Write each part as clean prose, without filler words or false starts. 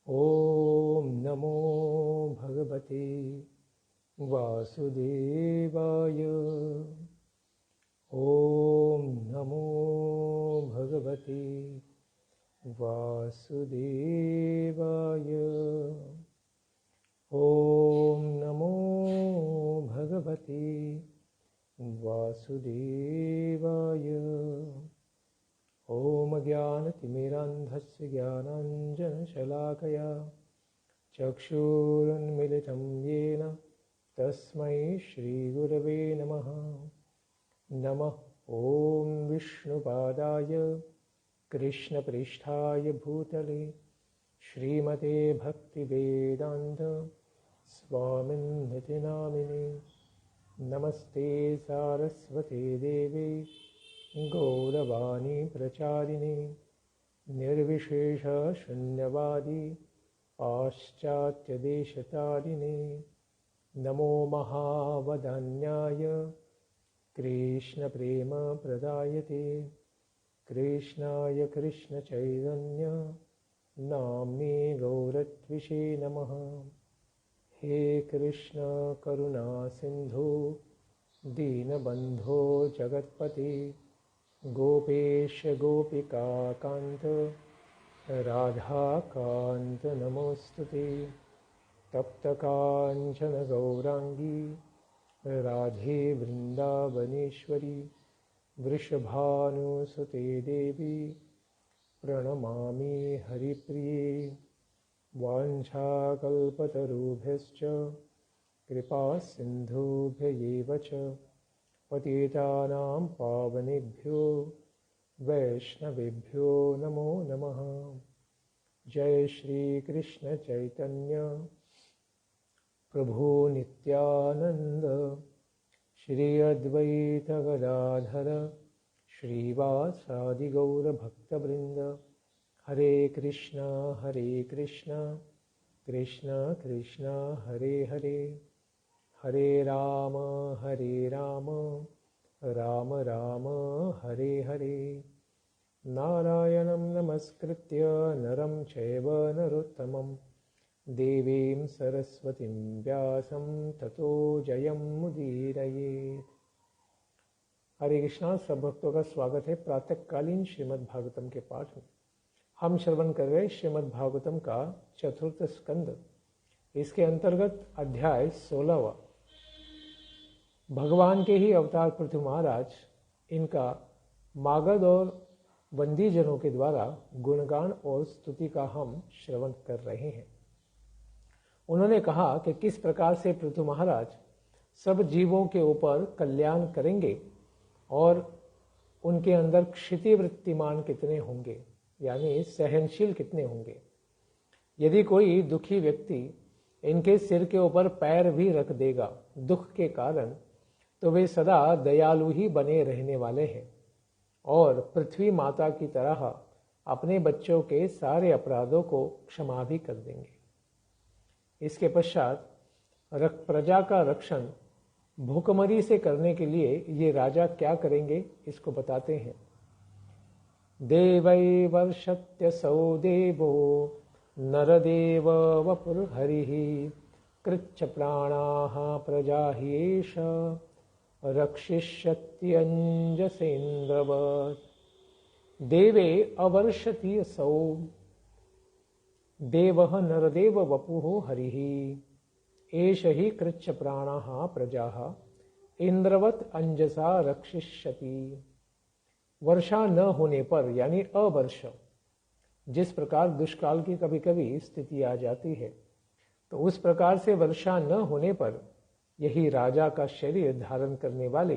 ॐ नमो भगवते वासुदेवाय। ॐ नमो भगवते वासुदेवाय। ॐ नमो भगवते वासुदेवाय। ॐ ज्ञानतिमिरान्धस्य ज्ञानाञ्जनशलाकया चक्षुरुन्मिलितं येन तस्मै श्रीगुरवे नमः। नमः ॐ विष्णुपादाय कृष्णपृष्ठाय भूतले श्रीमते भक्तिवेदान्त स्वामिन्निति नामिने। नमस्ते सारस्वते देवे गौरवाणी प्रचारिणे निर्विशेष शून्यवादी पाश्चात्यदेशतारिणे। नमो महावदान्याय कृष्णप्रेम प्रदायते कृष्णाय कृष्णचैतन्य नाम्ने गौरत्विषे नमः। हे कृष्ण करुणा सिन्धु दीनबन्धो जगत्पते गोपेश गोपिका कान्त राधाकान्त नमोस्तुते। तप्तकाञ्चन गौरांगी राधे वृन्दावनेश्वरी वृषभानुसुते देवी प्रणमामि हरिप्रिये। वाञ्छाकल्पतरुभ्यश्च कृपा सिन्धुभ्यैव च पतितानां पावनेभ्यो वैष्णवेभ्यो नमो नमः। जय श्री कृष्ण चैतन्य प्रभु नित्यानंद श्री अद्वैत गदाधर श्रीवासादि गौर भक्तवृंद। हरे कृष्ण कृष्ण कृष्ण हरे हरे हरे राम राम राम हरे हरे। नारायणं नमस्कृत्य नरं चैव नरोत्तमं देवीं सरस्वतीं व्यासं ततो जयमुदीरयेत्। हरे कृष्णा। सब भक्तों का स्वागत है प्रातःकालीन श्रीमद् भागवतम के पाठ में। हम श्रवण कर रहे श्रीमद् भागवतम का चतुर्थ स्कंद, इसके अंतर्गत अध्याय 16वां। भगवान के ही अवतार पृथु महाराज इनका मागध और बंदीजनों के द्वारा गुणगान और स्तुति का हम श्रवण कर रहे हैं। उन्होंने कहा कि किस प्रकार से पृथु महाराज सब जीवों के ऊपर कल्याण करेंगे और उनके अंदर क्षितिवृत्तिमान कितने होंगे, यानी सहनशील कितने होंगे। यदि कोई दुखी व्यक्ति इनके सिर के ऊपर पैर भी रख देगा दुख के कारण, तो वे सदा दयालु ही बने रहने वाले हैं और पृथ्वी माता की तरह अपने बच्चों के सारे अपराधों को क्षमा भी कर देंगे। इसके पश्चात प्रजा का रक्षण भूखमरी से करने के लिए ये राजा क्या करेंगे, इसको बताते हैं। देवै वर्षत्यसौ देवो नरदेव वपुर्हरिः कृच्छ प्राणाः प्रजा हि एष रक्षिष्यत्यञ्जसेन्द्रवत्। देवे अवर्षति असौ देवः नरदेव वपुः हरिः एष हि कृच्छ प्राणाः प्रजाः इंद्रवत् अंजसा रक्षिष्यति। वर्षा न होने पर, यानी अवर्ष, जिस प्रकार दुष्काल की कभी कभी स्थिति आ जाती है, तो उस प्रकार से वर्षा न होने पर यही राजा का शरीर धारण करने वाले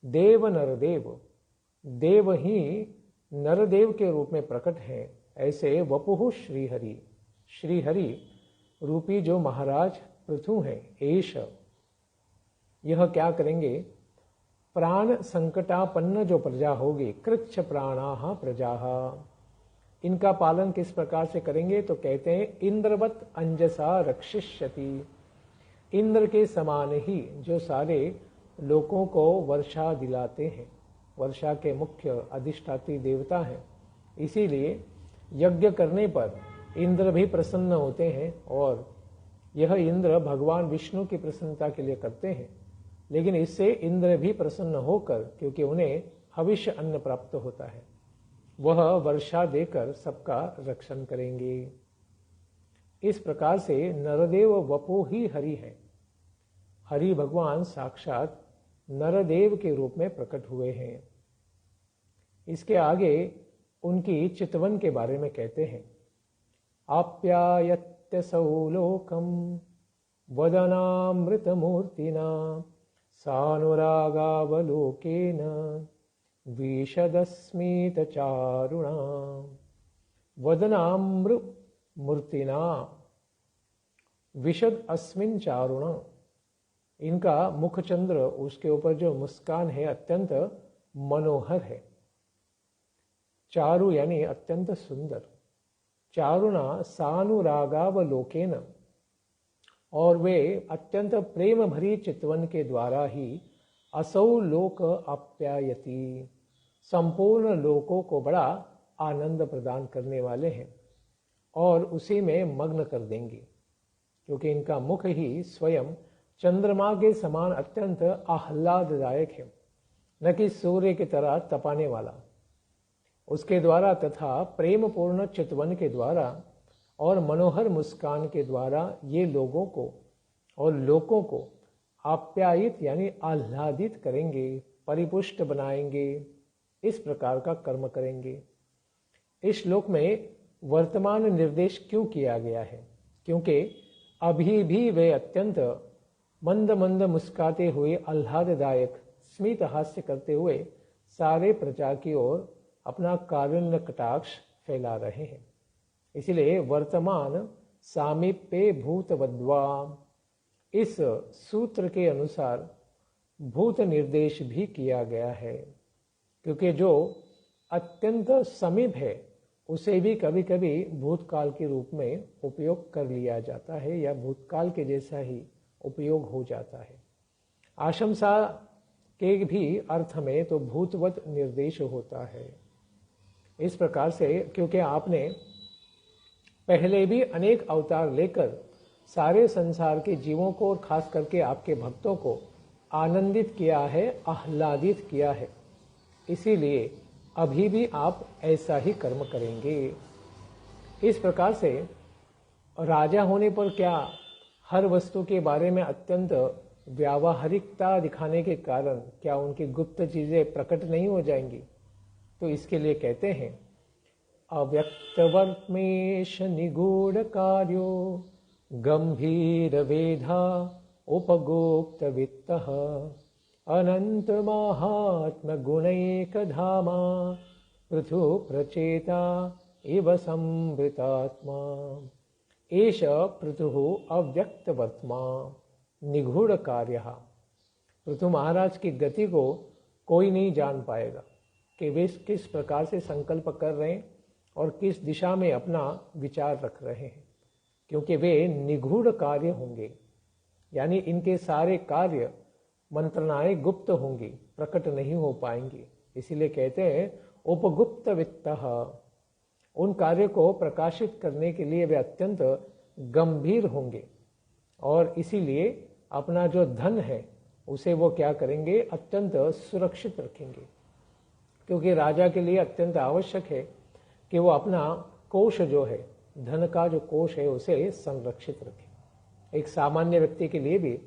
देव नरदेव, देव ही नरदेव के रूप में प्रकट हैं। ऐसे वपुः श्रीहरि, श्रीहरि रूपी जो महाराज पृथु हैं, एष, यह क्या करेंगे, प्राण संकटापन्न जो प्रजा होगी, कृच्छ प्राणाः प्रजाः, इनका पालन किस प्रकार से करेंगे, तो कहते हैं इंद्रवत् अंजसा रक्षिष्यति। इंद्र के समान ही जो सारे लोगों को वर्षा दिलाते हैं, वर्षा के मुख्य अधिष्ठात्री देवता हैं। इसीलिए यज्ञ करने पर इंद्र भी प्रसन्न होते हैं, और यह इंद्र भगवान विष्णु की प्रसन्नता के लिए करते हैं, लेकिन इससे इंद्र भी प्रसन्न होकर, क्योंकि उन्हें हविष्य अन्न प्राप्त होता है, वह वर्षा देकर सबका रक्षण करेंगे। इस प्रकार से नरदेव वपो ही हरि है। हरि भगवान साक्षात नरदेव के रूप में प्रकट हुए हैं। इसके आगे उनकी चितवन के बारे में कहते हैं, आप्यायत्यसौ लोकम वदनामृतमूर्तिना सानुरागावलोकेन विशदस्मितचारुणा। वदनामृतमूर्तिना विशद अस्मिन चारुणा। इनका मुखचंद्र, उसके ऊपर जो मुस्कान है, अत्यंत मनोहर है। चारु यानी अत्यंत सुंदर। चारुणा सानुरागावलोकेन, और वे अत्यंत प्रेम भरी चितवन के द्वारा ही असौ लोक आप्यायति, संपूर्ण लोकों को बड़ा आनंद प्रदान करने वाले हैं और उसी में मग्न कर देंगे, क्योंकि इनका मुख ही स्वयं चंद्रमा के समान अत्यंत आह्लाददायक है, न कि सूर्य की तरह तपाने वाला। उसके द्वारा तथा प्रेमपूर्ण चितवन के द्वारा और मनोहर मुस्कान के द्वारा ये लोगों को और लोकों को आप्यायित यानी आह्लादित करेंगे, परिपुष्ट बनाएंगे, इस प्रकार का कर्म करेंगे। इस श्लोक में वर्तमान निर्देश क्यों किया गया है? क्योंकि अभी भी वे अत्यंत मंद मंद मुस्काते हुए, आह्लाददायक स्मित हास्य करते हुए सारे प्रजा की ओर अपना कारुण्य कटाक्ष फैला रहे हैं। इसलिए वर्तमान सामीप्ये भूतवद्वा, इस सूत्र के अनुसार भूत निर्देश भी किया गया है, क्योंकि जो अत्यंत समीप है उसे भी कभी कभी भूतकाल के रूप में उपयोग कर लिया जाता है, या भूतकाल के जैसा ही उपयोग हो जाता है। आशंसा के भी अर्थ में तो भूतवत निर्देश होता है। इस प्रकार से, क्योंकि आपने पहले भी अनेक अवतार लेकर सारे संसार के जीवों को और खास करके आपके भक्तों को आनंदित किया है, आह्लादित किया है, इसीलिए अभी भी आप ऐसा ही कर्म करेंगे। इस प्रकार से राजा होने पर क्या हर वस्तु के बारे में अत्यंत व्यावहारिकता दिखाने के कारण क्या उनकी गुप्त चीजें प्रकट नहीं हो जाएंगी? तो इसके लिए कहते हैं, अव्यक्तवर्त्मेश निगूढ़ कार्यो गंभीर वेधा उपगोप्त वित्तः अनंत महात्म गुणैक धामा पृथु प्रचेता इव संवृतात्मा। एष पृथु अव्यक्त वर्त्मा निगूढ़ कार्य। पृथु महाराज की गति को कोई नहीं जान पाएगा कि वे किस प्रकार से संकल्प कर रहे हैं और किस दिशा में अपना विचार रख रहे हैं, क्योंकि वे निगूढ़ कार्य होंगे, यानी इनके सारे कार्य मंत्रणाएं गुप्त होंगी, प्रकट नहीं हो पाएंगी। इसीलिए कहते हैं उपगुप्त वित्तः। उन कार्य को प्रकाशित करने के लिए वे अत्यंत गंभीर होंगे, और इसीलिए अपना जो धन है उसे वो क्या करेंगे, अत्यंत सुरक्षित रखेंगे, क्योंकि राजा के लिए अत्यंत आवश्यक है कि वो अपना कोष जो है, धन का जो कोष है, उसे संरक्षित रखे। एक सामान्य व्यक्ति के लिए भी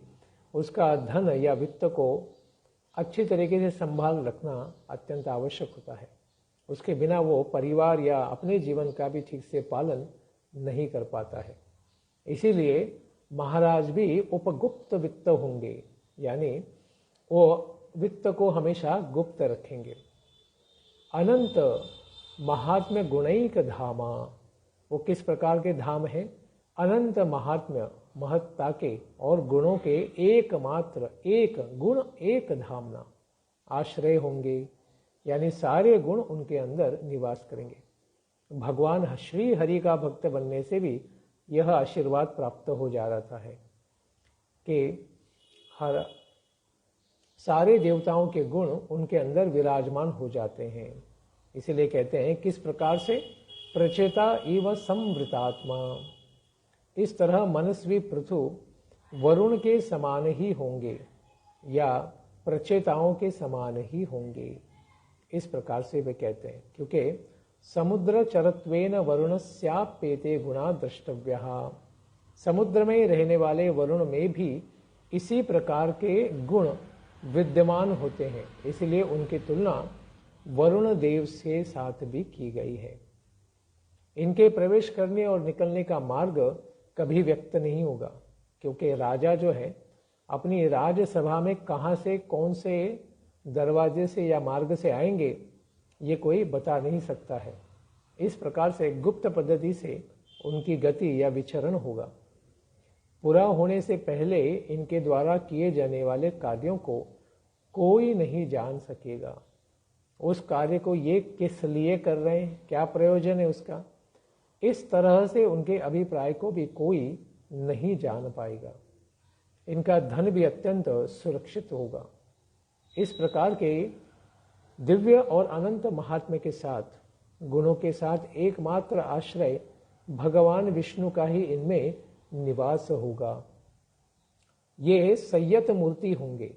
उसका धन या वित्त को अच्छी तरीके से संभाल रखना अत्यंत आवश्यक होता है। उसके बिना वो परिवार या अपने जीवन का भी ठीक से पालन नहीं कर पाता है। इसीलिए महाराज भी उपगुप्त वित्त होंगे, यानी वो वित्त को हमेशा गुप्त रखेंगे। अनंत महात्म्य गुणैक धामा, वो किस प्रकार के धाम हैं? अनंत महात्म्य, महत्ता के और गुणों के एकमात्र, एक गुण एक धामना आश्रय होंगे, यानी सारे गुण उनके अंदर निवास करेंगे। भगवान श्री हरि का भक्त बनने से भी यह आशीर्वाद प्राप्त हो जा रहा है कि हर सारे देवताओं के गुण उनके अंदर विराजमान हो जाते हैं। इसीलिए कहते हैं किस प्रकार से प्रचेता इव संवृतात्मा। इस तरह मनस्वी पृथु वरुण के समान ही होंगे या प्रचेताओं के समान ही होंगे, इस प्रकार से वे कहते हैं। क्योंकि समुद्र चरत्वेन वरुणस्याप्येते गुणा द्रष्टव्यः, समुद्र में रहने वाले वरुण में भी इसी प्रकार के गुण विद्यमान होते हैं, इसलिए उनकी तुलना वरुण देव के साथ भी की गई है। इनके प्रवेश करने और निकलने का मार्ग कभी व्यक्त नहीं होगा, क्योंकि राजा जो है अपनी राजसभा में कहाँ से कौन से दरवाजे से या मार्ग से आएंगे ये कोई बता नहीं सकता है। इस प्रकार से गुप्त पद्धति से उनकी गति या विचरण होगा। पूरा होने से पहले इनके द्वारा किए जाने वाले कार्यों को कोई नहीं जान सकेगा। उस कार्य को ये किस लिए कर रहे हैं, क्या प्रयोजन है उसका, इस तरह से उनके अभिप्राय को भी कोई नहीं जान पाएगा। इनका धन भी अत्यंत सुरक्षित होगा। इस प्रकार के दिव्य और अनंत महात्म्य के साथ, गुणों के साथ एकमात्र आश्रय भगवान विष्णु का ही इनमें निवास होगा। ये संयत मूर्ति होंगे,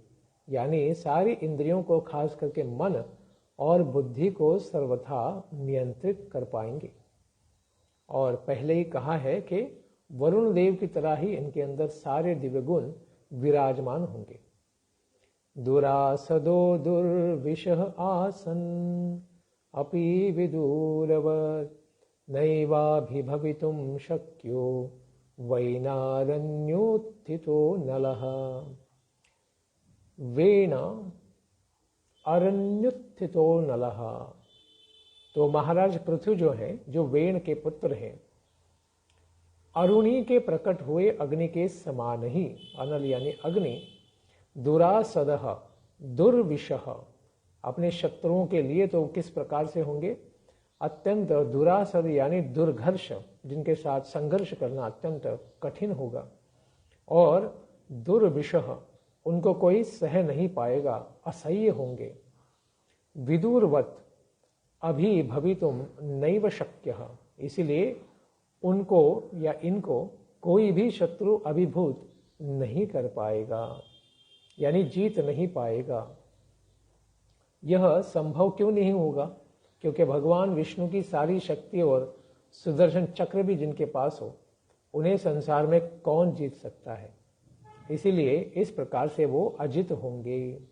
यानी सारी इंद्रियों को खास करके मन और बुद्धि को सर्वथा नियंत्रित कर पाएंगे। और पहले ही कहा है कि वरुण देव की तरह ही इनके अंदर सारे दिव्य गुण विराजमान होंगे। दुरासदो दुर्विशः आसन अपि विदूरवत् नैवाभिभवितुं शक्यो वैनारण्योत्थितो नलः। वेन अरण्योत्थितो नलः, तो महाराज पृथु जो है, जो वेन के पुत्र हैं, अरुणी के प्रकट हुए अग्नि के समान ही, अनल यानी अग्नि, दुरासदः दुर्विशः, अपने शत्रुओं के लिए तो किस प्रकार से होंगे, अत्यंत दुरासद यानी दुर्घर्ष, जिनके साथ संघर्ष करना अत्यंत कठिन होगा। और दुर्विशः, उनको कोई सह नहीं पाएगा, असह्य होंगे। विदूरवत अभिभवितुम नैव शक्यः, इसीलिए उनको या इनको कोई भी शत्रु अभिभूत नहीं कर पाएगा, यानी जीत नहीं पाएगा। यह संभव क्यों नहीं होगा? क्योंकि भगवान विष्णु की सारी शक्ति और सुदर्शन चक्र भी जिनके पास हो, उन्हें संसार में कौन जीत सकता है। इसीलिए इस प्रकार से वो अजित होंगे।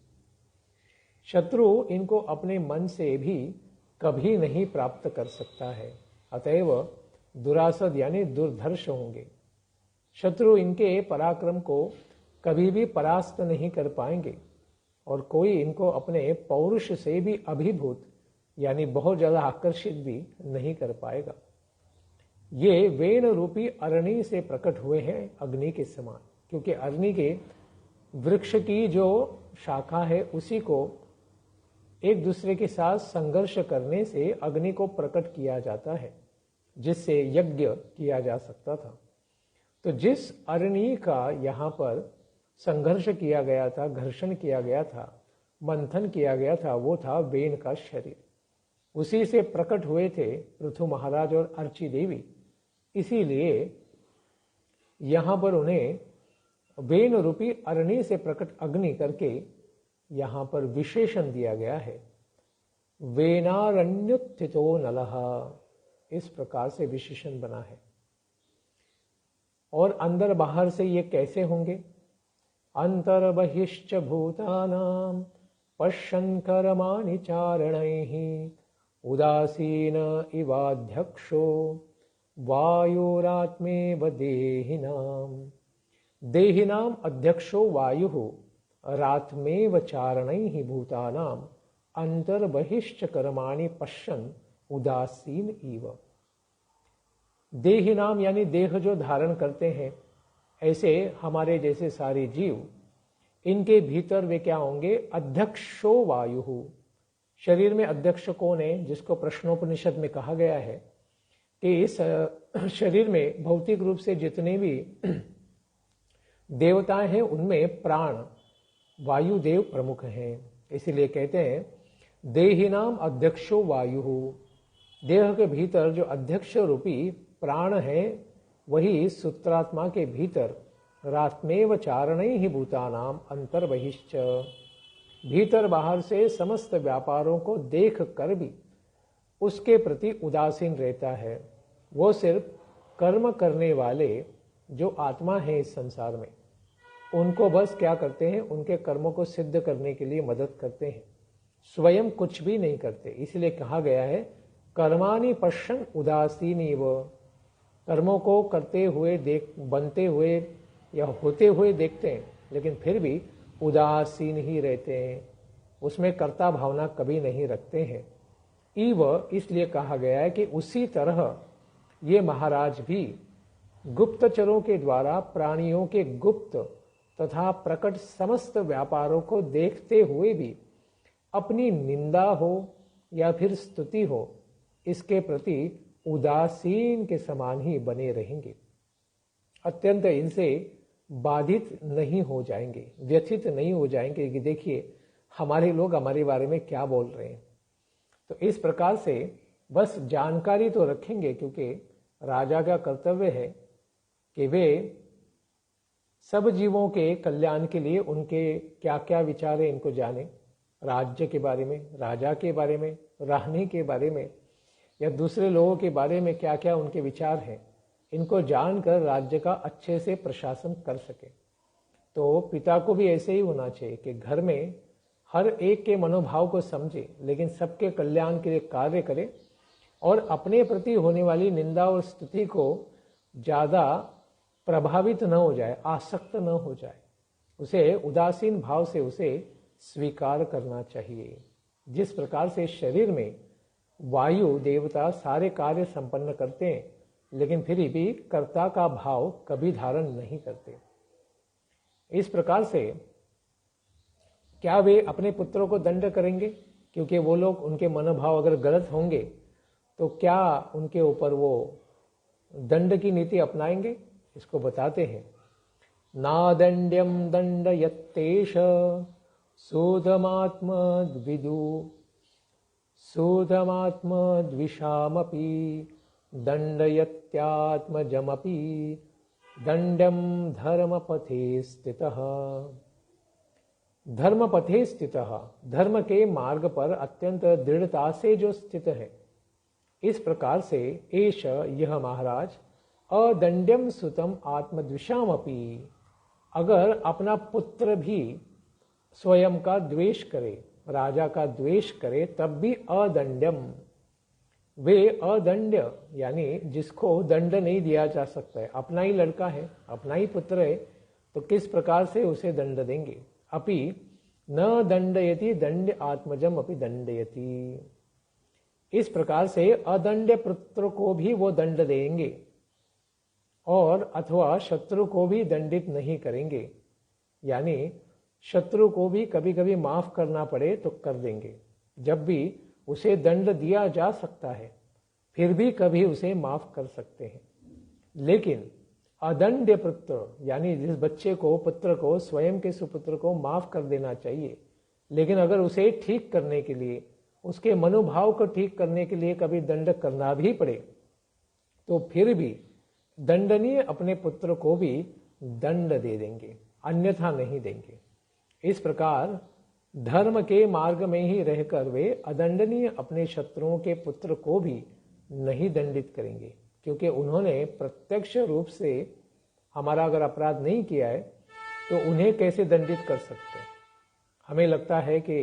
शत्रु इनको अपने मन से भी कभी नहीं प्राप्त कर सकता है, अतएव दुरासद यानी दुर्धर्ष होंगे। शत्रु इनके पराक्रम को कभी भी परास्त नहीं कर पाएंगे और कोई इनको अपने पौरुष से भी अभिभूत यानी बहुत ज्यादा आकर्षित भी नहीं कर पाएगा। ये वेन रूपी अरणी से प्रकट हुए हैं अग्नि के समान, क्योंकि अरणी के वृक्ष की जो शाखा है उसी को एक दूसरे के साथ संघर्ष करने से अग्नि को प्रकट किया जाता है, जिससे यज्ञ किया जा सकता था। तो जिस अरणी का यहाँ पर संघर्ष किया गया था, घर्षण किया गया था, मंथन किया गया था, वो था वेन का शरीर। उसी से प्रकट हुए थे पृथु महाराज और अर्ची देवी। इसीलिए यहाँ पर उन्हें वेन रूपी अरणी से प्रकट अग्नि करके यहाँ पर विशेषण दिया गया है, वेनारण्योत्थितो नलः, इस प्रकार से विशेषण बना है। और अंदर बाहर से ये कैसे होंगे? अंतर्बहिश्च भूतानां पश्यन् कर्माणि चारणैः उदासीन इवाध्यक्षो वायुरात्मेव देहिनाम्। देहिनाम् अध्यक्षो वायुः रात्मेव चारणैः भूतानाम् अंतर्बहिश्च कर्माणि पश्यन् उदासीन इव। देहिनाम यानी देह जो धारण करते हैं, ऐसे हमारे जैसे सारे जीव, इनके भीतर वे क्या होंगे? अध्यक्षो वायु। शरीर में अध्यक्ष कौन है? जिसको प्रश्नोपनिषद में कहा गया है कि इस शरीर में भौतिक रूप से जितने भी देवताएं हैं उनमें प्राण वायुदेव प्रमुख हैं। इसीलिए कहते हैं देहिनाम अध्यक्षो वायु। देह के भीतर जो अध्यक्ष रूपी प्राण है वही सूत्रात्मा के भीतर रात्मेव चारणै ही भूतानाम अंतर्बहिश्च, भीतर बाहर से समस्त व्यापारों को देख कर भी उसके प्रति उदासीन रहता है। वो सिर्फ कर्म करने वाले जो आत्मा है इस संसार में, उनको बस क्या करते हैं, उनके कर्मों को सिद्ध करने के लिए मदद करते हैं, स्वयं कुछ भी नहीं करते। इसलिए कहा गया है कर्माणि पश्यन् उदासीनीव, कर्मों को करते हुए बनते हुए या होते हुए देखते हैं, लेकिन फिर भी उदासीन ही रहते हैं, उसमें कर्ता भावना कभी नहीं रखते हैं। इव इसलिए कहा गया है कि उसी तरह ये महाराज भी गुप्तचरों के द्वारा प्राणियों के गुप्त तथा प्रकट समस्त व्यापारों को देखते हुए भी अपनी निंदा हो या फिर स्तुति हो, इसके प्रति उदासीन के समान ही बने रहेंगे, अत्यंत इनसे बाधित नहीं हो जाएंगे, व्यथित नहीं हो जाएंगे कि देखिए हमारे लोग हमारे बारे में क्या बोल रहे हैं। तो इस प्रकार से बस जानकारी तो रखेंगे, क्योंकि राजा का कर्तव्य है कि वे सब जीवों के कल्याण के लिए उनके क्या क्या विचार है इनको जाने, राज्य के बारे में, राजा के बारे में, रहने के बारे में, या दूसरे लोगों के बारे में क्या क्या उनके विचार हैं, इनको जानकर राज्य का अच्छे से प्रशासन कर सके। तो पिता को भी ऐसे ही होना चाहिए कि घर में हर एक के मनोभाव को समझे, लेकिन सबके कल्याण के लिए कार्य करे और अपने प्रति होने वाली निंदा और स्तुति को ज़्यादा प्रभावित न हो जाए, आसक्त न हो जाए, उसे उदासीन भाव से उसे स्वीकार करना चाहिए। जिस प्रकार से शरीर में वायु देवता सारे कार्य संपन्न करते हैं, लेकिन फिर भी कर्ता का भाव कभी धारण नहीं करते। इस प्रकार से क्या वे अपने पुत्रों को दंड करेंगे? क्योंकि वो लोग, उनके मनोभाव अगर गलत होंगे तो क्या उनके ऊपर वो दंड की नीति अपनाएंगे? इसको बताते हैं। नादंड्यम दंडयत्तेष सूदमात्मद्विदु सूदमात्मद्विषामपि दंडयत्यात्मजमपि दंडम धर्मपथे स्थितः। धर्मपथे स्थितः, धर्म के मार्ग पर अत्यंत दृढ़ता से जो स्थित है, इस प्रकार से एष यह महाराज अदंड्यम सुतम आत्मद्विषामपि, अगर अपना पुत्र भी स्वयं का द्वेष करे, राजा का द्वेष करे, तब भी अदंड्यम, वे अदंड्य यानी जिसको दंड नहीं दिया जा सकता है, अपना ही लड़का है, अपना ही पुत्र है, तो किस प्रकार से उसे दंड देंगे? अपि न दंडयति दंड आत्मजम अपि दंडयति, इस प्रकार से अदंड्य पुत्र को भी वो दंड देंगे और अथवा शत्रु को भी दंडित नहीं करेंगे, यानी शत्रु को भी कभी कभी माफ करना पड़े तो कर देंगे। जब भी उसे दंड दिया जा सकता है फिर भी कभी उसे माफ कर सकते हैं। लेकिन अदंड्य पुत्र यानी जिस बच्चे को, पुत्र को, स्वयं के सुपुत्र को माफ कर देना चाहिए, लेकिन अगर उसे ठीक करने के लिए, उसके मनोभाव को ठीक करने के लिए कभी दंड करना भी पड़े तो फिर भी दंडनीय अपने पुत्र को भी दंड दे देंगे, अन्यथा नहीं देंगे। इस प्रकार धर्म के मार्ग में ही रहकर वे अदंडनीय अपने शत्रुओं के पुत्र को भी नहीं दंडित करेंगे, क्योंकि उन्होंने प्रत्यक्ष रूप से हमारा अगर अपराध नहीं किया है तो उन्हें कैसे दंडित कर सकते हैं। हमें लगता है कि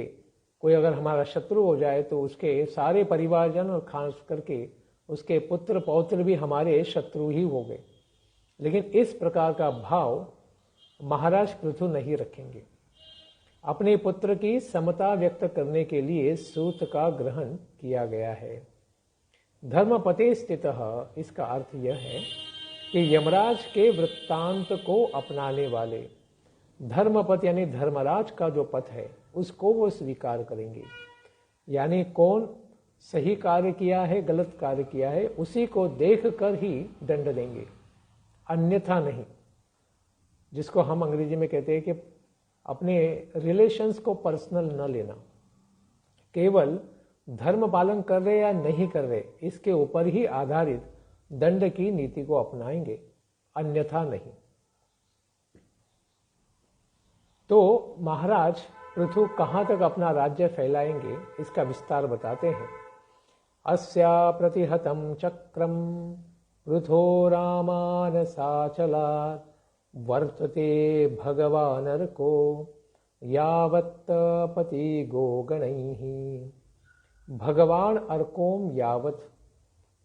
कोई अगर हमारा शत्रु हो जाए तो उसके सारे परिवारजन और खास करके उसके पुत्र पौत्र भी हमारे शत्रु ही हो गए, लेकिन इस प्रकार का भाव महाराज पृथु नहीं रखेंगे। अपने पुत्र की समता व्यक्त करने के लिए सूत का ग्रहण किया गया है। धर्मपते स्थितः, इसका अर्थ यह है कि यमराज के वृत्तांत को अपनाने वाले धर्मपत यानी धर्मराज का जो पथ है उसको वो स्वीकार करेंगे, यानी कौन सही कार्य किया है, गलत कार्य किया है, उसी को देख कर ही दंड देंगे, अन्यथा नहीं। जिसको हम अंग्रेजी में कहते हैं कि अपने रिलेशंस को पर्सनल न लेना, केवल धर्म पालन कर रहे या नहीं कर रहे इसके ऊपर ही आधारित दंड की नीति को अपनाएंगे, अन्यथा नहीं। तो महाराज पृथु कहाँ तक अपना राज्य फैलाएंगे इसका विस्तार बताते हैं। अस्या प्रतिहतं चक्रम पृथो रामानसाचलात् वर्तते भगवानर्को यावत् पति गोगणैः। भगवान अर्कोम यावत,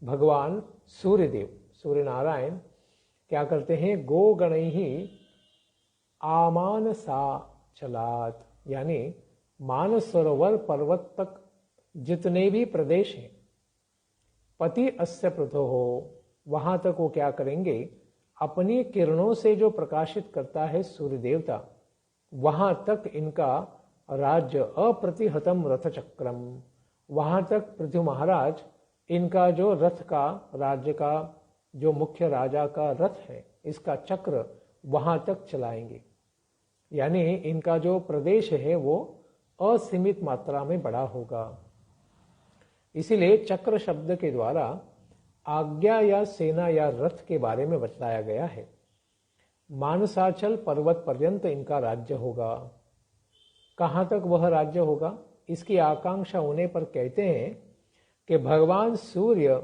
भगवान सूर्यदेव सूर्य नारायण क्या करते हैं, गोगणैहि आमानसा चलात, यानी मानस सरोवर पर्वत तक जितने भी प्रदेश हैं, पति अस्य पृथो हो, वहां तक वो क्या करेंगे, अपनी किरणों से जो प्रकाशित करता है सूर्य देवता, वहां तक इनका राज्य अप्रतिहतम रथ चक्रम, वहां तक पृथ्वी महाराज इनका जो रथ का, राज्य का जो मुख्य राजा का रथ है, इसका चक्र वहां तक चलाएंगे। यानी इनका जो प्रदेश है वो असीमित मात्रा में बड़ा होगा। इसीलिए चक्र शब्द के द्वारा आज्ञा या सेना या रथ के बारे में बतलाया गया है। मानसाचल पर्वत पर्यंत इनका राज्य होगा। कहां तक वह राज्य होगा, इसकी आकांक्षा होने पर कहते हैं कि भगवान सूर्य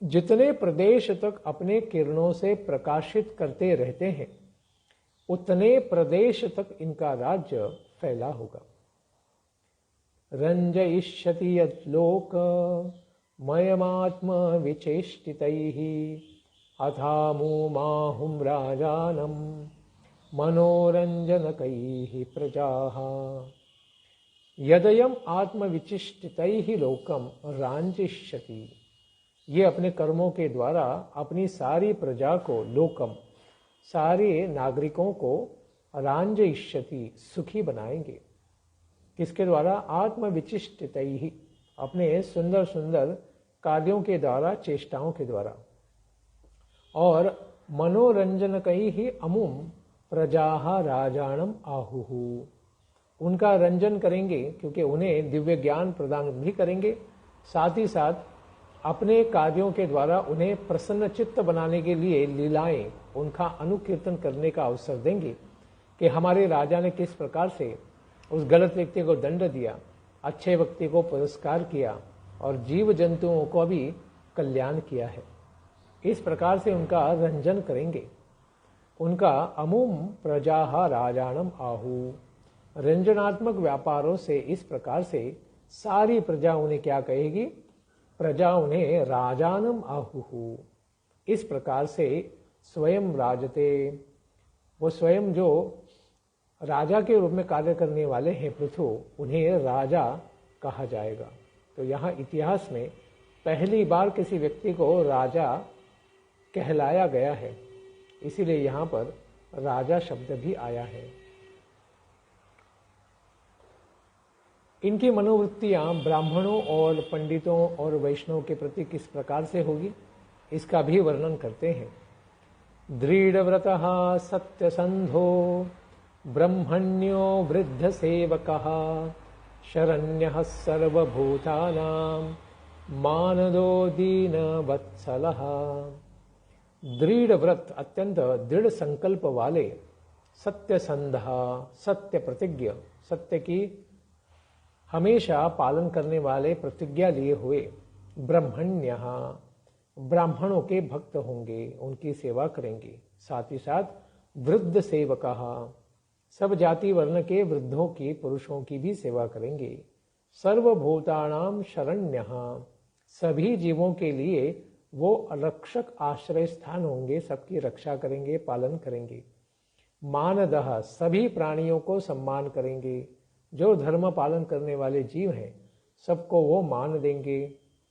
जितने प्रदेश तक अपने किरणों से प्रकाशित करते रहते हैं, उतने प्रदेश तक इनका राज्य फैला होगा। रंजयिष्यति यद्लोक मयमात्म विचेष्टितैः अथामुमाहुं राजानं मनोरंजनकैः प्रजाः। यदयम आत्मविचिष्टितैः लोकम रांजिष्यति, ये अपने कर्मों के द्वारा अपनी सारी प्रजा को, लोकम सारे नागरिकों को, रांजिष्यति सुखी बनाएंगे। किसके द्वारा, आत्मविचिष्टितैः, अपने सुंदर सुंदर कार्यों के द्वारा, चेष्टाओं के द्वारा। और मनोरंजनकैः अमुम प्रजाः राजानम आहुहु, उनका रंजन करेंगे क्योंकि उन्हें दिव्य ज्ञान प्रदान भी करेंगे, साथ ही साथ अपने कार्यों के द्वारा उन्हें प्रसन्न चित्त बनाने के लिए लीलाएं, उनका अनुकीर्तन करने का अवसर देंगे कि हमारे राजा ने किस प्रकार से उस गलत व्यक्ति को दंड दिया, अच्छे व्यक्ति को पुरस्कार किया और जीव जंतुओं को भी कल्याण किया है। इस प्रकार से उनका रंजन करेंगे। उनका अमुम प्रजाः राजानम आहु, रंजनात्मक व्यापारों से इस प्रकार से सारी प्रजा उन्हें क्या कहेगी, प्रजा उन्हें राजानम आहुहु, इस प्रकार से स्वयं राजते, वो स्वयं जो राजा के रूप में कार्य करने वाले हैं पृथु, उन्हें राजा कहा जाएगा। तो यहाँ इतिहास में पहली बार किसी व्यक्ति को राजा कहलाया गया है, इसीलिए यहाँ पर राजा शब्द भी आया है। इनकी मनोवृत्तियां ब्राह्मणों और पंडितों और वैष्णव के प्रति किस प्रकार से होगी, इसका भी वर्णन करते हैं। दृढ़व्रतः सत्यसंधो ब्रह्मण्यो वृद्ध सेवकः शरण्यः सर्वभूतानां मानदो दीनवत्सलः। दृढ़ व्रत, अत्यंत दृढ़ संकल्प वाले, सत्यसंध, सत्य प्रतिज्ञ, सत्य की हमेशा पालन करने वाले, प्रतिज्ञा लिए हुए, ब्रह्मण्य, ब्राह्मणों के भक्त होंगे, उनकी सेवा करेंगे। साथ ही साथ वृद्ध सेवकः, सब जाति वर्ण के वृद्धों की, पुरुषों की भी सेवा करेंगे। सर्वभूतानां शरण्यः, सभी जीवों के लिए वो रक्षक आश्रय स्थान होंगे, सबकी रक्षा करेंगे, पालन करेंगे। मानदः, सभी प्राणियों को सम्मान करेंगे, जो धर्म पालन करने वाले जीव हैं सबको वो मान देंगे।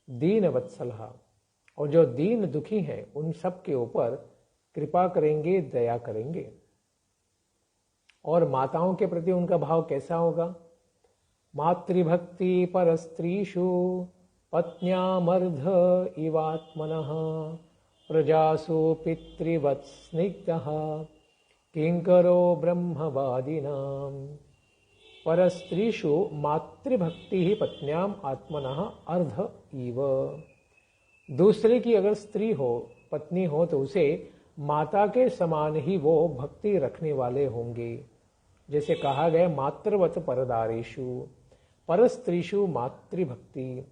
दीन वत्सलः, और जो दीन दुखी हैं उन सब के ऊपर कृपा करेंगे, दया करेंगे। और माताओं के प्रति उनका भाव कैसा होगा, मातृभक्ति परस्त्रीषु पत्न्यामर्ध इवात्मनः प्रजासु पितृवत् स्निग्धः किंकरो ब्रह्मवादिनां। परस्त्रीषु मातृभक्ति ही पत्न्याम आत्मनः अर्ध इव। दूसरे की अगर स्त्री हो, पत्नी हो, तो उसे माता के समान ही वो भक्ति रखने वाले होंगे। जैसे कहा गया मातृवत परदारेषु, परस्त्रीषु मातृभक्ति,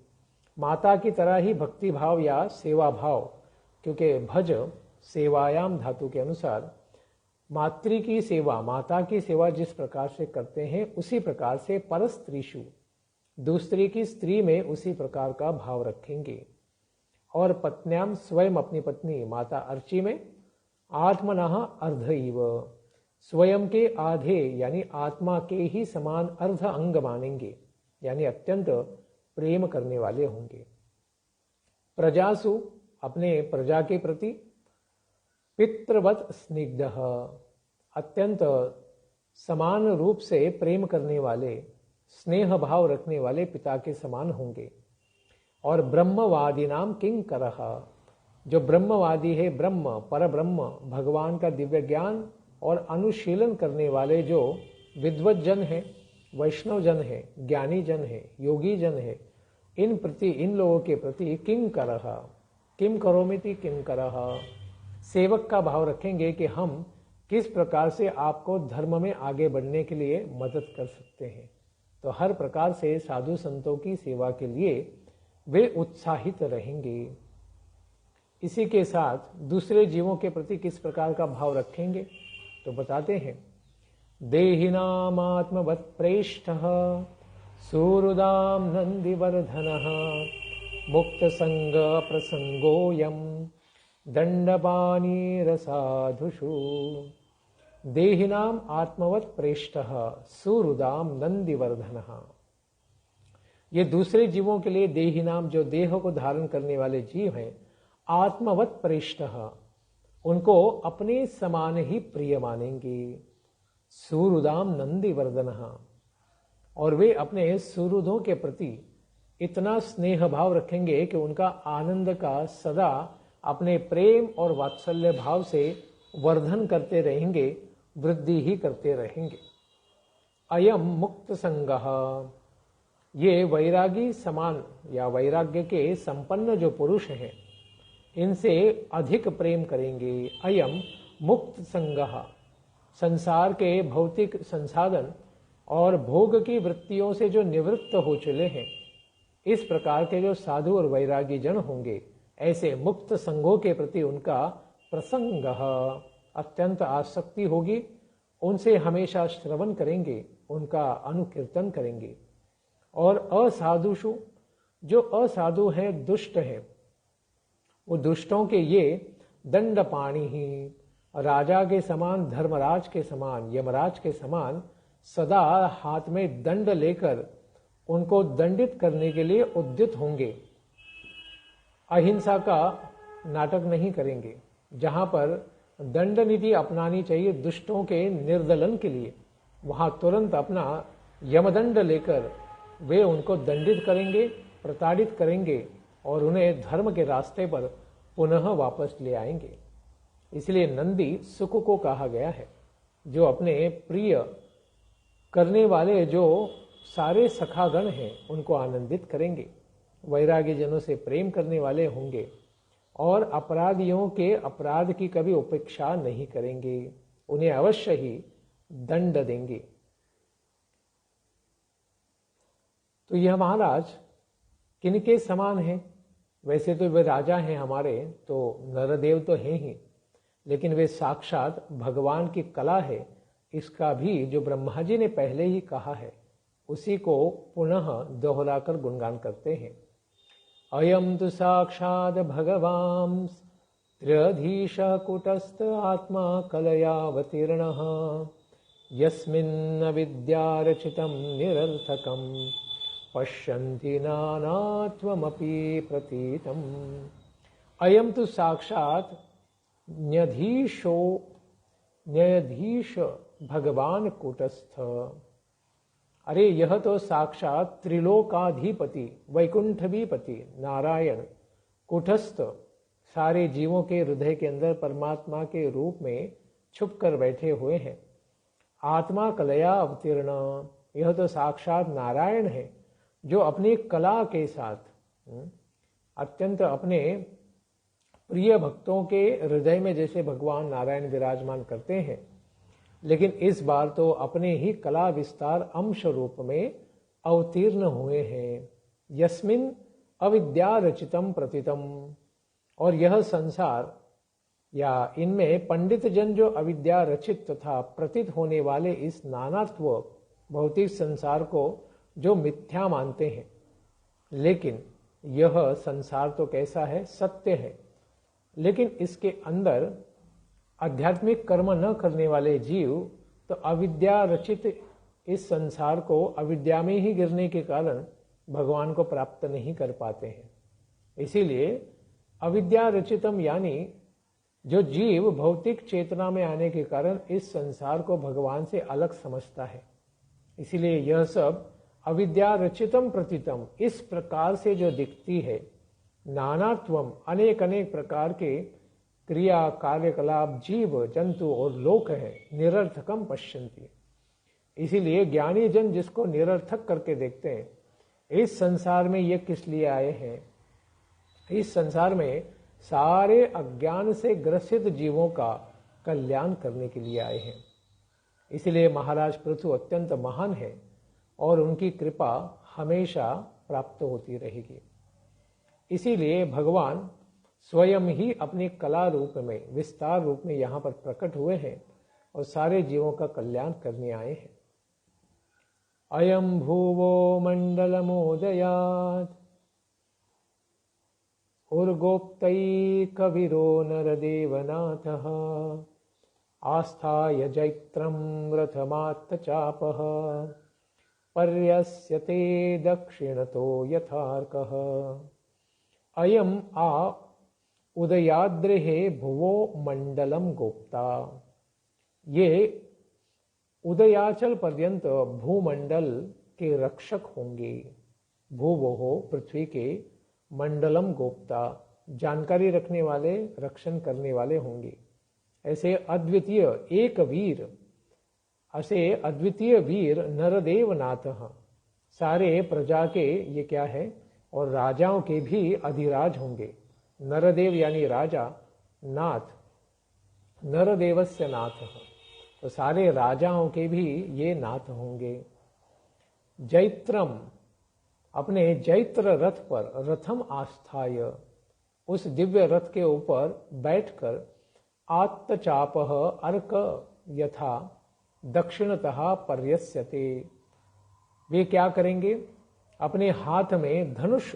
माता की तरह ही भक्ति भाव या सेवा भाव, क्योंकि भज सेवायाम धातु के अनुसार मातृ की सेवा, माता की सेवा जिस प्रकार से करते हैं उसी प्रकार से परस्त्रीषु, दूसरी की स्त्री में उसी प्रकार का भाव रखेंगे। और पत्न्याम स्वयं अपनी पत्नी माता अर्ची में आत्मनः अर्ध इव, स्वयं के आधे यानी आत्मा के ही समान अर्ध अंग मानेंगे, यानी अत्यंत प्रेम करने वाले होंगे। प्रजासु, अपने प्रजा के प्रति, पितृवत स्निग्धः, अत्यंत समान रूप से प्रेम करने वाले, स्नेह भाव रखने वाले पिता के समान होंगे। और ब्रह्मवादी नाम किंकरः, जो ब्रह्मवादी है, ब्रह्म परब्रह्म भगवान का दिव्य ज्ञान और अनुशीलन करने वाले जो विद्वत जन है, वैष्णव जन है, ज्ञानी जन है, योगी जन है, इन लोगों के प्रति किंकरः, किम करोमिति किंकरः, सेवक का भाव रखेंगे कि हम किस प्रकार से आपको धर्म में आगे बढ़ने के लिए मदद कर सकते हैं। तो हर प्रकार से साधु संतों की सेवा के लिए वे उत्साहित रहेंगे। इसी के साथ दूसरे जीवों के प्रति किस प्रकार का भाव रखेंगे तो बताते हैं, देहिनामात्मवत् प्रेष्ठः सूरुदाम नंदिवर्धनः मुक्त संग प्रसंगोयम दंडपानी रसाधुषु। देहिनाम आत्मवत् प्रेष्ठः सूरुदाम नंदिवर्धनः, ये दूसरे जीवों के लिए देही नाम, जो देह को धारण करने वाले जीव हैं, आत्मवत प्रेष्ठः, उनको अपने समान ही प्रिय मानेंगे। सूरुदाम नंदिवर्धनः, और वे अपने सुहृदों के प्रति इतना स्नेह भाव रखेंगे कि उनका आनंद का सदा अपने प्रेम और वात्सल्य भाव से वर्धन करते रहेंगे, वृद्धि ही करते रहेंगे। अयम मुक्त संगः, ये वैरागी समान या वैराग्य के संपन्न जो पुरुष हैं, इनसे अधिक प्रेम करेंगे। अयम मुक्त संगः, संसार के भौतिक संसाधन और भोग की वृत्तियों से जो निवृत्त हो चले हैं, इस प्रकार के जो साधु और वैरागी जन होंगे, ऐसे मुक्त संगों के प्रति उनका प्रसंगः, अत्यंत आसक्ति होगी, उनसे हमेशा श्रवण करेंगे, उनका अनुकीर्तन करेंगे। और असाधुषु, जो असाधु हैं, दुष्ट हैं, वो दुष्टों के ये दंडपाणी ही, राजा के समान, धर्मराज के समान, यमराज के समान सदा हाथ में दंड लेकर उनको दंडित करने के लिए उद्यत होंगे। अहिंसा का नाटक नहीं करेंगे। जहां पर दंड नीति अपनानी चाहिए दुष्टों के निर्दलन के लिए, वहां तुरंत अपना यमदंड लेकर वे उनको दंडित करेंगे, प्रताड़ित करेंगे और उन्हें धर्म के रास्ते पर पुनः वापस ले आएंगे। इसलिए नंदी सुख को कहा गया है, जो अपने प्रिय करने वाले जो सारे सखागण हैं उनको आनंदित करेंगे, वैरागी जनों से प्रेम करने वाले होंगे और अपराधियों के अपराध की कभी उपेक्षा नहीं करेंगे, उन्हें अवश्य ही दंड देंगे। तो यह महाराज किनके समान है? वैसे तो वे राजा हैं हमारे, तो नरदेव तो हैं ही, लेकिन वे साक्षात भगवान की कला है, इसका भी जो ब्रह्मा जी ने पहले ही कहा है उसी को पुनः दोहराकर गुणगान करते हैं। अयम तु साक्षात् भगवान् त्र्यधीश कुटस्थ आत्मा कलयावतीर्णः यस्मिन्न विद्यारचितं निरर्थकं पश्यन्ति नानात्वमपि प्रतीतम्। अयम तु साक्षात् न्यायाधीश भगवान कूटस्थ। अरे यह तो साक्षात त्रिलोकाधिपति वैकुंठवीपति नारायण कूटस्थ सारे जीवों के हृदय के अंदर परमात्मा के रूप में छुप कर बैठे हुए हैं। आत्मा कलया अवतीर्ण, यह तो साक्षात नारायण है जो अपनी कला के साथ अत्यंत अपने प्रिय भक्तों के हृदय में जैसे भगवान नारायण विराजमान करते हैं, लेकिन इस बार तो अपने ही कला विस्तार अंश रूप में अवतीर्ण हुए हैं। यस्मिन अविद्या रचितम प्रतितम, और यह संसार या इनमें पंडित जन जो अविद्या रचित तथा प्रतीत होने वाले इस नानात्व भौतिक संसार को जो मिथ्या मानते हैं, लेकिन यह संसार तो कैसा है, सत्य है, लेकिन इसके अंदर आध्यात्मिक कर्म न करने वाले जीव तो अविद्या रचित इस संसार को अविद्या में ही गिरने के कारण भगवान को प्राप्त नहीं कर पाते हैं। इसीलिए अविद्या रचितम यानी जो जीव भौतिक चेतना में आने के कारण इस संसार को भगवान से अलग समझता है, इसीलिए यह सब अविद्या रचितम प्रतितम इस प्रकार से जो दिखती है, नानात्वम अनेक अनेक प्रकार के क्रिया कार्यकलाप जीव जंतु और लोक है, निरर्थकम पश्यन्ति। इसीलिए ज्ञानी जन जिसको निरर्थक करके देखते हैं, इस संसार में ये किस लिए आए हैं, इस संसार में सारे अज्ञान से ग्रसित जीवों का कल्याण करने के लिए आए हैं। इसलिए महाराज पृथु अत्यंत महान है और उनकी कृपा हमेशा प्राप्त होती रहेगी। इसीलिए भगवान स्वयं ही अपनी कला रूप में विस्तार रूप में यहाँ पर प्रकट हुए हैं और सारे जीवों का कल्याण करने आए हैं। अयम भुवो मंडलमोदयात् उर्गोप्तैकवीरो नरदेवनाथः आस्थाय जैत्रं रथमात्तचापः पर्यस्यते दक्षिणतो यथार्कः। अयम आ उदयाद्रेहे भुवो मंडलम गोप्ता, ये उदयाचल पर्यंत भूमंडल के रक्षक होंगे। भूवो पृथ्वी के, मंडलम गोप्ता जानकारी रखने वाले, रक्षण करने वाले होंगे। ऐसे अद्वितीय एक वीर, ऐसे अद्वितीय वीर नरदेव नाथ, सारे प्रजा के ये क्या है और राजाओं के भी अधिराज होंगे। नरदेव यानी राजा, नाथ नरदेवस्य नाथ, तो सारे राजाओं के भी ये नाथ होंगे। जैत्रम अपने जैत्र रथ पर, रथम आस्थाय उस दिव्य रथ के ऊपर बैठकर, आत्तचापः अर्क यथा दक्षिणतः पर्यस्यते, वे क्या करेंगे, अपने हाथ में धनुष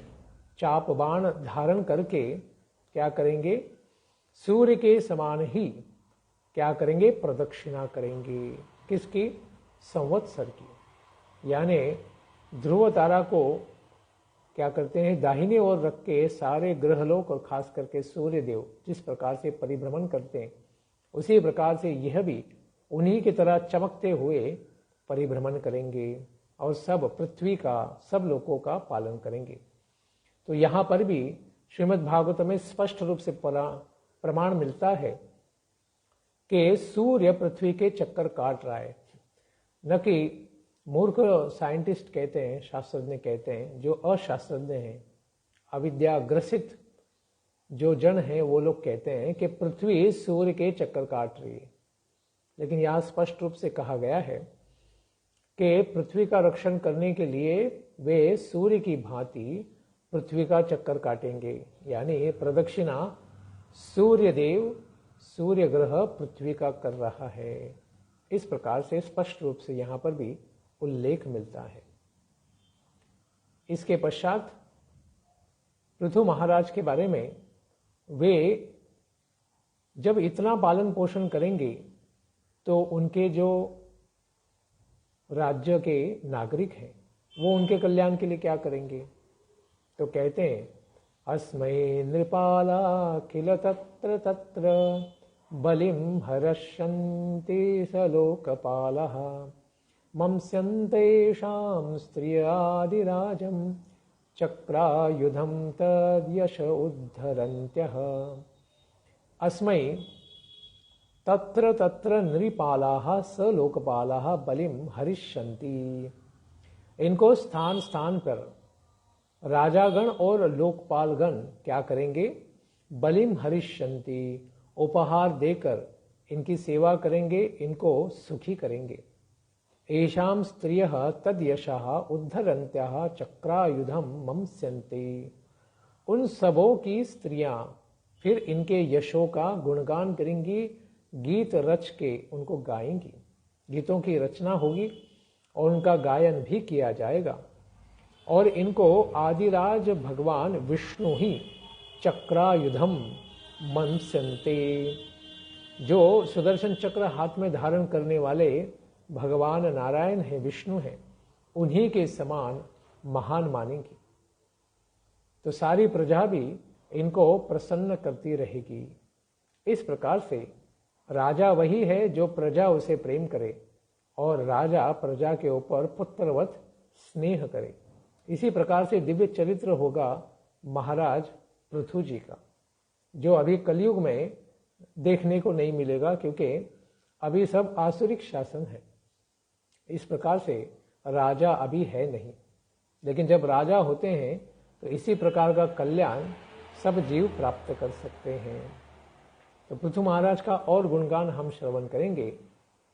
चाप बाण धारण करके क्या करेंगे, सूर्य के समान ही क्या करेंगे, प्रदक्षिणा करेंगे। किसकी, संवत्सर की, यानी ध्रुव तारा को क्या करते हैं, दाहिने ओर रख के सारे ग्रहलोक और खास करके सूर्य देव जिस प्रकार से परिभ्रमण करते हैं, उसी प्रकार से यह भी उन्हीं की तरह चमकते हुए परिभ्रमण करेंगे और सब पृथ्वी का, सब लोकों का पालन करेंगे। तो यहाँ पर भी श्रीमद् भागवत में स्पष्ट रूप से प्रमाण मिलता है कि सूर्य पृथ्वी के चक्कर काट रहा है, न कि मूर्ख साइंटिस्ट कहते हैं, शास्त्रज्ञ कहते हैं, जो अशास्त्रज्ञ हैं, अविद्याग्रसित जो जन हैं, वो लोग कहते हैं कि पृथ्वी सूर्य के चक्कर काट रही है। लेकिन यहाँ स्पष्ट रूप से कहा गया है कि पृथ्वी का रक्षण करने के लिए वे सूर्य की भांति पृथ्वी का चक्कर काटेंगे, यानी प्रदक्षिणा सूर्य देव, सूर्य ग्रह पृथ्वी का कर रहा है। इस प्रकार से स्पष्ट रूप से यहाँ पर भी उल्लेख मिलता है। इसके पश्चात पृथु महाराज के बारे में, वे जब इतना पालन पोषण करेंगे तो उनके जो राज्य के नागरिक हैं वो उनके कल्याण के लिए क्या करेंगे, तो कहते हैं अस्मै नृपाला किल तत्र तत्र बलिम हरष्यन्ति स लोकपालः मंस्यन्तेषां स्त्रियादिराजं चक्रायुधं तद्यश उद्धरन्त्यः। अस्मै तत्र तत्र नृपालाः स लोकपालाः बलिम हरिष्यन्ति, इनको स्थान स्थान पर राजागण और लोकपालगण क्या करेंगे? बलिम हरिष्यन्ति, उपहार देकर इनकी सेवा करेंगे, इनको सुखी करेंगे। एषां स्त्रियः तद यशः उद्धरन्त्यः चक्रायुधम मम्स्यन्ते, उन सबों की स्त्रियां फिर इनके यशों का गुणगान करेंगी, गीत रच के उनको गाएंगी। गीतों की रचना होगी और उनका गायन भी किया जाएगा। और इनको आदिराज भगवान विष्णु ही चक्रायुधम मन्स्यन्ते, जो सुदर्शन चक्र हाथ में धारण करने वाले भगवान नारायण हैं, विष्णु हैं, उन्हीं के समान महान मानेंगी। तो सारी प्रजा भी इनको प्रसन्न करती रहेगी। इस प्रकार से राजा वही है जो प्रजा उसे प्रेम करे और राजा प्रजा के ऊपर पुत्रवत स्नेह करे। इसी प्रकार से दिव्य चरित्र होगा महाराज पृथु जी का, जो अभी कलयुग में देखने को नहीं मिलेगा, क्योंकि अभी सब आसुरिक शासन है। इस प्रकार से राजा अभी है नहीं, लेकिन जब राजा होते हैं तो इसी प्रकार का कल्याण सब जीव प्राप्त कर सकते हैं। तो पृथु महाराज का और गुणगान हम श्रवण करेंगे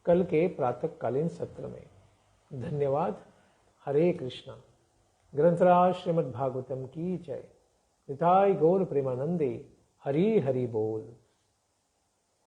कल के प्रातःकालीन सत्र में। धन्यवाद। हरे कृष्णा। ग्रंथराज श्रीमद् भागवतम की जय। निताय गौर प्रेमानंदे। हरि हरि बोल।